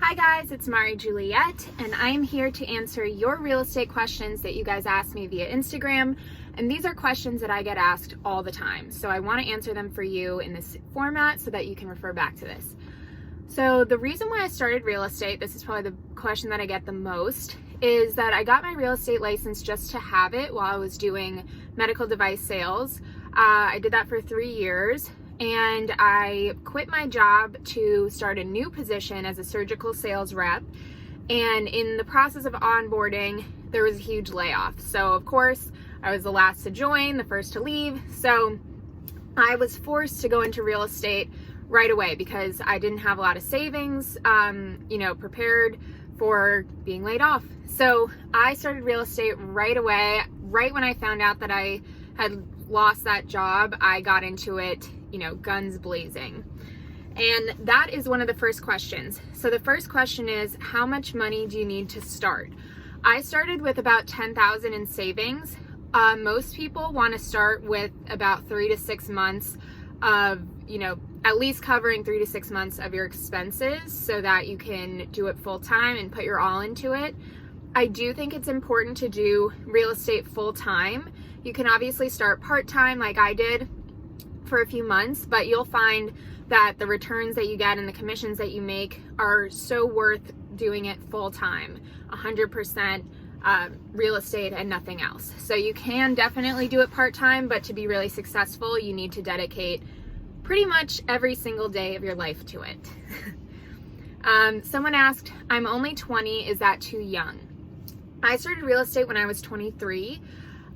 Hi guys, it's Mari Juliet, and I'm here to answer your real estate questions that you guys asked me via Instagram. And these are questions that I get asked all the time. So I want to answer them for you in this format so that you can refer back to this. So the reason why I started real estate, this is probably the question that I get the most, is that I got my real estate license just to have it while I was doing medical device sales. I did that for 3 years. And I quit my job to start a new position as a surgical sales rep. And in the process of onboarding, there was a huge layoff. So of course, I was the last to join, the first to leave. So I was forced to go into real estate right away because I didn't have a lot of savings, prepared for being laid off. So I started real estate right away. Right when I found out that I had lost that job, I got into it, guns blazing. And that is one of the first questions. So the first question is, how much money do you need to start? I started with about $10,000 in savings. Most people want to start with about 3 to 6 months of, at least covering 3 to 6 months of your expenses so that you can do it full time and put your all into it. I do think it's important to do real estate full time. You can obviously start part-time like I did for a few months, but you'll find that the returns that you get and the commissions that you make are so worth doing it full-time, 100% real estate and nothing else. So you can definitely do it part-time, but to be really successful, you need to dedicate pretty much every single day of your life to it. Someone asked, I'm only 20, is that too young? I started real estate when I was 23.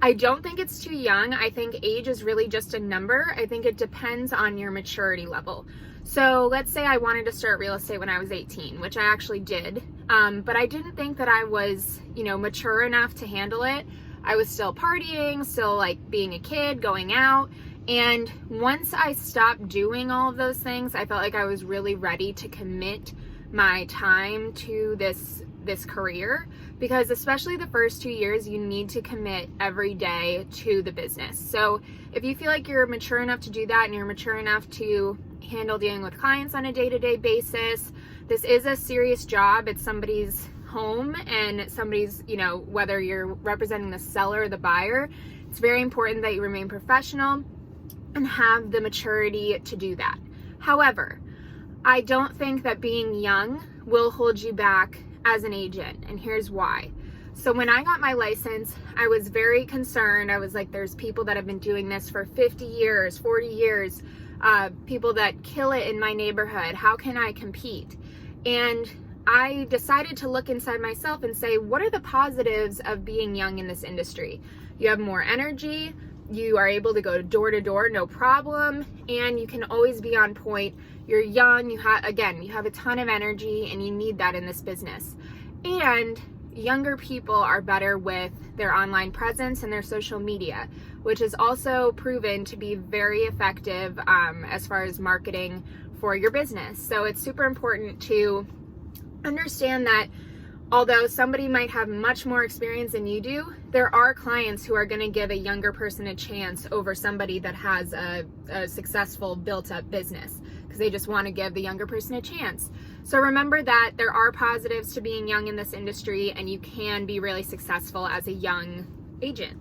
I don't think it's too young. I think age is really just a number. I think it depends on your maturity level. So let's say I wanted to start real estate when I was 18, which I actually did. But I didn't think that I was, mature enough to handle it. I was still partying, still like being a kid, going out. And once I stopped doing all of those things, I felt like I was really ready to commit my time to this career, because especially the first 2 years, you need to commit every day to the business. So if you feel like you're mature enough to do that and you're mature enough to handle dealing with clients on a day-to-day basis, this is a serious job. It's somebody's home and somebody's, whether you're representing the seller or the buyer, it's very important that you remain professional and have the maturity to do that. However, I don't think that being young will hold you back as an agent, and here's why. So when I got my license, I was very concerned. I was like, there's people that have been doing this for 50 years, 40 years, people that kill it in my neighborhood. How can I compete? And I decided to look inside myself and say, what are the positives of being young in this industry? You have more energy, you are able to go door to door, no problem, and you can always be on point. You're young, you have a ton of energy, and you need that in this business. And younger people are better with their online presence and their social media, which is also proven to be very effective as far as marketing for your business. So it's super important to understand that although somebody might have much more experience than you do, there are clients who are going to give a younger person a chance over somebody that has a successful built-up business, because they just want to give the younger person a chance. So remember that there are positives to being young in this industry, and you can be really successful as a young agent.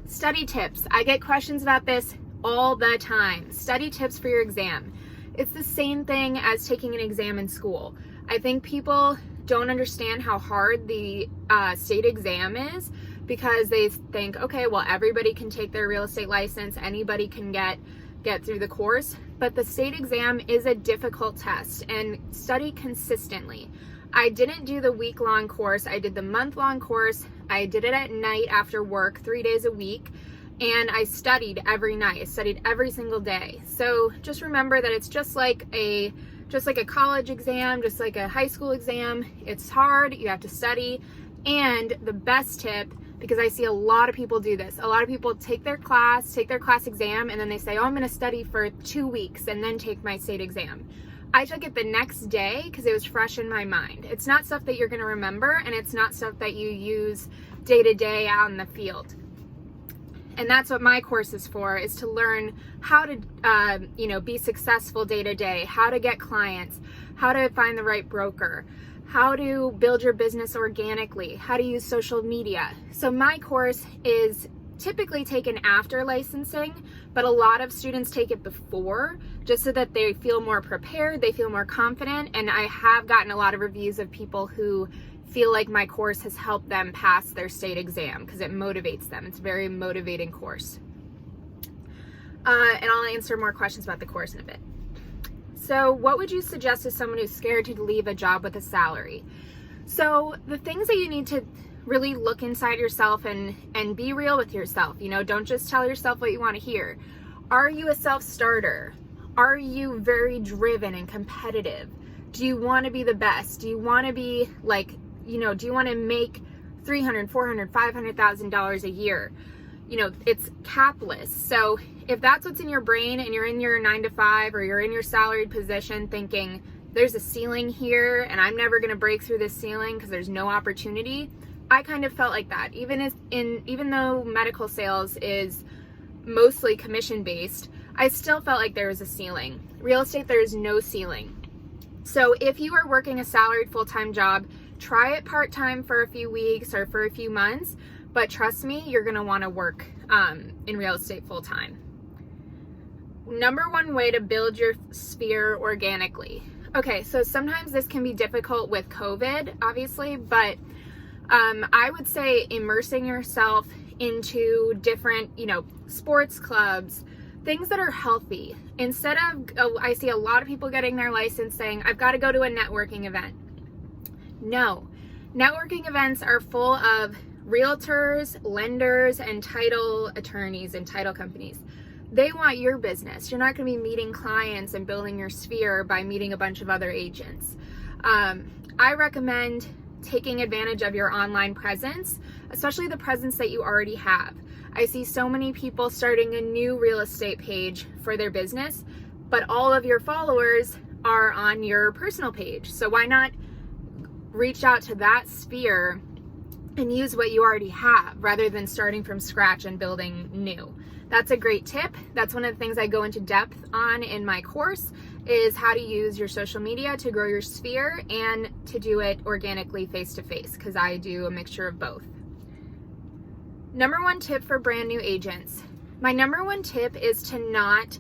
Study tips. I get questions about this all the time. Study tips for your exam. It's the same thing as taking an exam in school. I think people don't understand how hard the state exam is, because they think, okay, well, everybody can take their real estate license, anybody can get through the course, but the state exam is a difficult test, and study consistently. I didn't do the week-long course, I did the month-long course. I did it at night after work 3 days a week, and I studied every night. I studied every single day. So just remember that it's just like a college exam, just like a high school exam. It's hard, you have to study. And the best tip, because I see a lot of people do this, a lot of people take their class exam, and then they say, oh, I'm gonna study for 2 weeks and then take my state exam. I took it the next day because it was fresh in my mind. It's not stuff that you're gonna remember, and it's not stuff that you use day to day out in the field. And that's what my course is for, is to learn how to, be successful day to day, how to get clients, how to find the right broker, how to build your business organically, how to use social media. So my course is typically taken after licensing, but a lot of students take it before, just so that they feel more prepared, they feel more confident. And I have gotten a lot of reviews of people who feel like my course has helped them pass their state exam because it motivates them. It's a very motivating course. And I'll answer more questions about the course in a bit. So what would you suggest to someone who's scared to leave a job with a salary? So the things that you need to really look inside yourself and be real with yourself. Don't just tell yourself what you want to hear. Are you a self-starter? Are you very driven and competitive? Do you want to be the best? Do you want to be do you want to make $300,000, $400,000, $500,000 a year? It's capless. So if that's what's in your brain and you're in your 9-to-5 or you're in your salaried position thinking there's a ceiling here and I'm never going to break through this ceiling because there's no opportunity, I kind of felt like that. Even though medical sales is mostly commission based, I still felt like there was a ceiling. Real estate, there is no ceiling. So if you are working a salaried full-time job, try it part-time for a few weeks or for a few months, but trust me, you're going to want to work in real estate full-time. Number one way to build your sphere organically. Okay, so sometimes this can be difficult with COVID, obviously, but I would say immersing yourself into different, sports clubs, things that are healthy. Instead of, I see a lot of people getting their license saying, I've got to go to a networking event. No, networking events are full of realtors, lenders, and title attorneys and title companies. They want your business. You're not going to be meeting clients and building your sphere by meeting a bunch of other agents. I recommend taking advantage of your online presence, especially the presence that you already have. I see so many people starting a new real estate page for their business, but all of your followers are on your personal page. So why not reach out to that sphere and use what you already have rather than starting from scratch and building new? That's a great tip. That's one of the things I go into depth on in my course, is how to use your social media to grow your sphere and to do it organically face-to-face, because I do a mixture of both. Number one tip for brand new agents. My number one tip is to not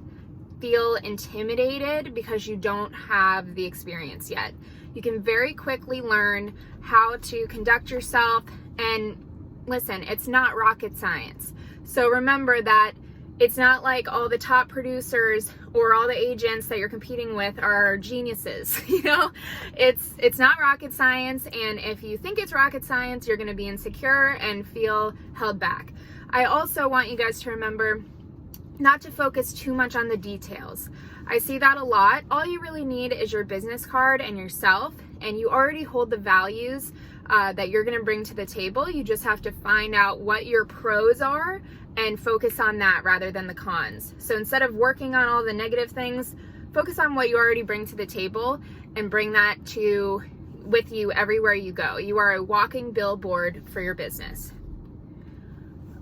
feel intimidated because you don't have the experience yet. You can very quickly learn how to conduct yourself, and listen, it's not rocket science. So remember that it's not like all the top producers or all the agents that you're competing with are geniuses. It's not rocket science, and if you think it's rocket science, you're going to be insecure and feel held back. I also want you guys to remember not to focus too much on the details. I see that a lot. All you really need is your business card and yourself, and you already hold the values that you're going to bring to the table. You just have to find out what your pros are and focus on that rather than the cons. So instead of working on all the negative things, focus on what you already bring to the table and bring that with you everywhere you go. You are a walking billboard for your business.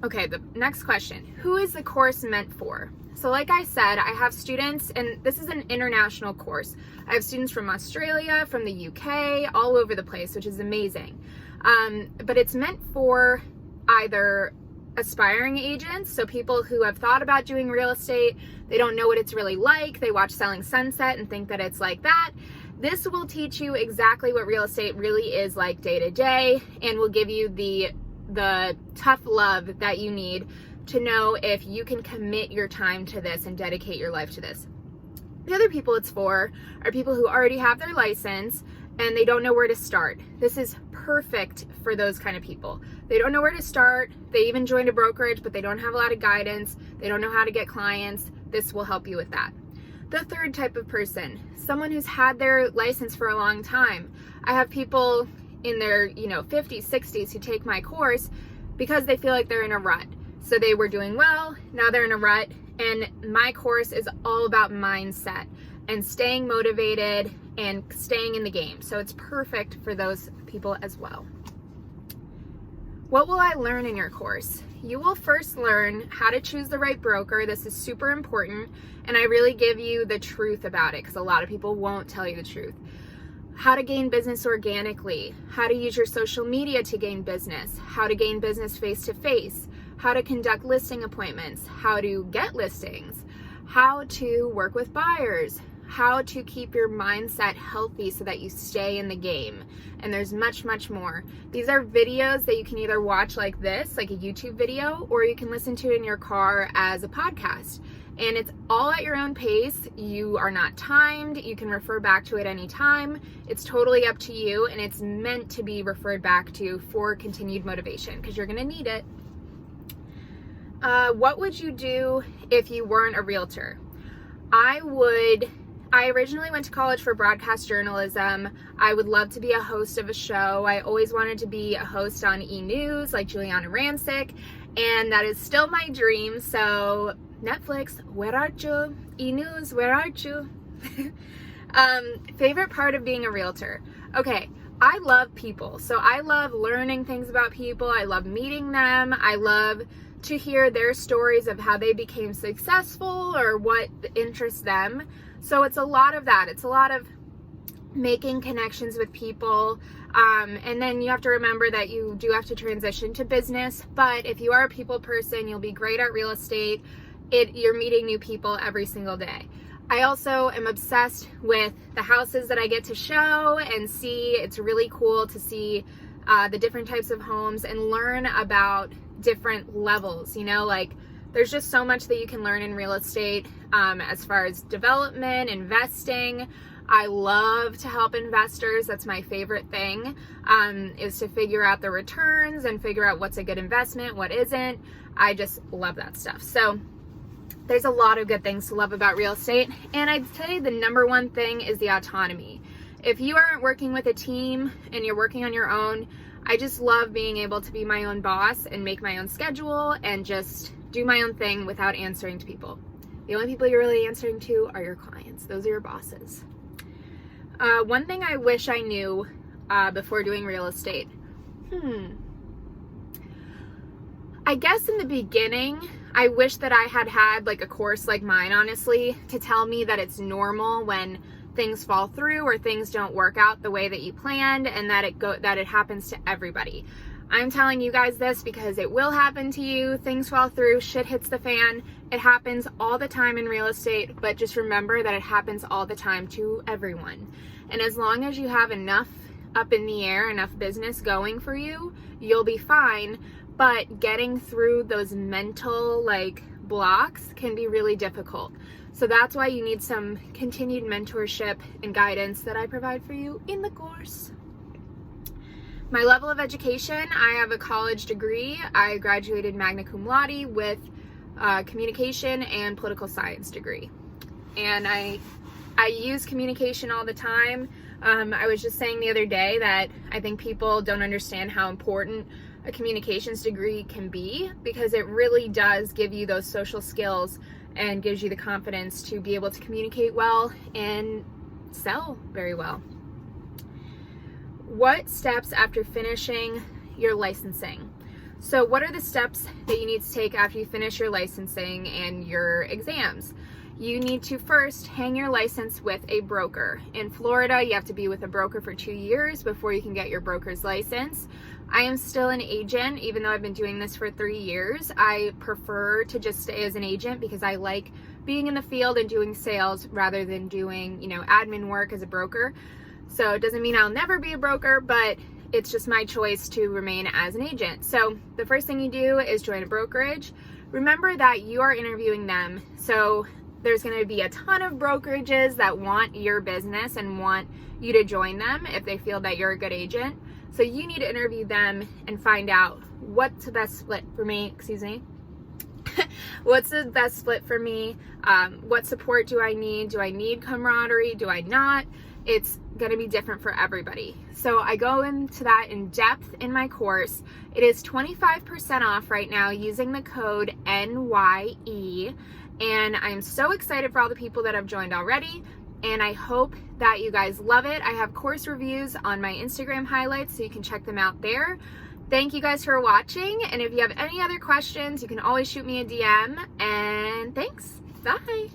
Okay, the next question. Who is the course meant for? So like I said, I have students, and this is an international course. I have students from Australia, from the UK, all over the place, which is amazing. But it's meant for either aspiring agents, so people who have thought about doing real estate, they don't know what it's really like, they watch Selling Sunset and think that it's like that. This will teach you exactly what real estate really is like day to day, and will give you the tough love that you need to know if you can commit your time to this and dedicate your life to this. The other people it's for are people who already have their license and they don't know where to start. This is perfect for those kind of people. They don't know where to start. They even joined a brokerage, but they don't have a lot of guidance. They don't know how to get clients. This will help you with that. The third type of person, someone who's had their license for a long time. I have people in their 50s, 60s who take my course because they feel like they're in a rut. So they were doing well, now they're in a rut, and my course is all about mindset and staying motivated and staying in the game. So it's perfect for those people as well. What will I learn in your course? you will first learn how to choose the right broker. This is super important, and I really give you the truth about it because a lot of people won't tell you the truth. How to gain business organically, how to use your social media to gain business, how to gain business face-to-face, how to conduct listing appointments, how to get listings, how to work with buyers, how to keep your mindset healthy so that you stay in the game. And there's much, much more. These are videos that you can either watch like this, like a YouTube video, or you can listen to in your car as a podcast. And it's all at your own pace. You are not timed. You can refer back to it anytime. It's totally up to you, and it's meant to be referred back to for continued motivation because you're gonna need it. What would you do if you weren't a realtor? I originally went to college for broadcast journalism. I would love to be a host of a show. I always wanted to be a host on E! News like Juliana Rancic, and that is still my dream. So Netflix, where are you? E! News, where are you? Favorite part of being a realtor? Okay, I love people. So I love learning things about people. I love meeting them. I love to hear their stories of how they became successful or what interests them. So it's a lot of that. It's a lot of making connections with people. And then you have to remember that you do have to transition to business. But if you are a people person, you'll be great at real estate. You're meeting new people every single day. I also am obsessed with the houses that I get to show and see. It's really cool to see the different types of homes and learn about different levels, like there's just so much that you can learn in real estate as far as development, investing. I love to help investors. That's my favorite thing, is to figure out the returns and figure out what's a good investment, what isn't. I just love that stuff. So there's a lot of good things to love about real estate. And I'd say the number one thing is the autonomy. If you aren't working with a team and you're working on your own, I just love being able to be my own boss and make my own schedule and just do my own thing without answering to people. The only people you're really answering to are your clients. Those are your bosses. One thing I wish I knew before doing real estate. I guess in the beginning, I wish that I had like a course like mine, honestly, to tell me that it's normal when things fall through or things don't work out the way that you planned, and that it happens to everybody. I'm telling you guys this because it will happen to you. Things fall through, shit hits the fan. It happens all the time in real estate, but just remember that it happens all the time to everyone. And as long as you have enough up in the air, enough business going for you, you'll be fine. But getting through those mental blocks can be really difficult. So that's why you need some continued mentorship and guidance that I provide for you in the course. My level of education, I have a college degree. I graduated magna cum laude with a communication and political science degree. And I use communication all the time. I was just saying the other day that I think people don't understand how important a communications degree can be, because it really does give you those social skills and gives you the confidence to be able to communicate well and sell very well. What steps after finishing your licensing? So what are the steps that you need to take after you finish your licensing and your exams? You need to first hang your license with a broker. In Florida, you have to be with a broker for 2 years before you can get your broker's license. I am still an agent, even though I've been doing this for 3 years. I prefer to just stay as an agent because I like being in the field and doing sales rather than doing, admin work as a broker. So it doesn't mean I'll never be a broker, but it's just my choice to remain as an agent. So the first thing you do is join a brokerage. Remember that you are interviewing them. So there's going to be a ton of brokerages that want your business and want you to join them if they feel that you're a good agent. So you need to interview them and find out what's the best split for me, what's the best split for me? What support do I need? Do I need camaraderie? Do I not? It's going to be different for everybody. So I go into that in depth in my course. It is 25% off right now using the code NYE. And I'm so excited for all the people that have joined already. And I hope that you guys love it. I have course reviews on my Instagram highlights, so you can check them out there. Thank you guys for watching, and if you have any other questions, you can always shoot me a DM, and thanks. Bye.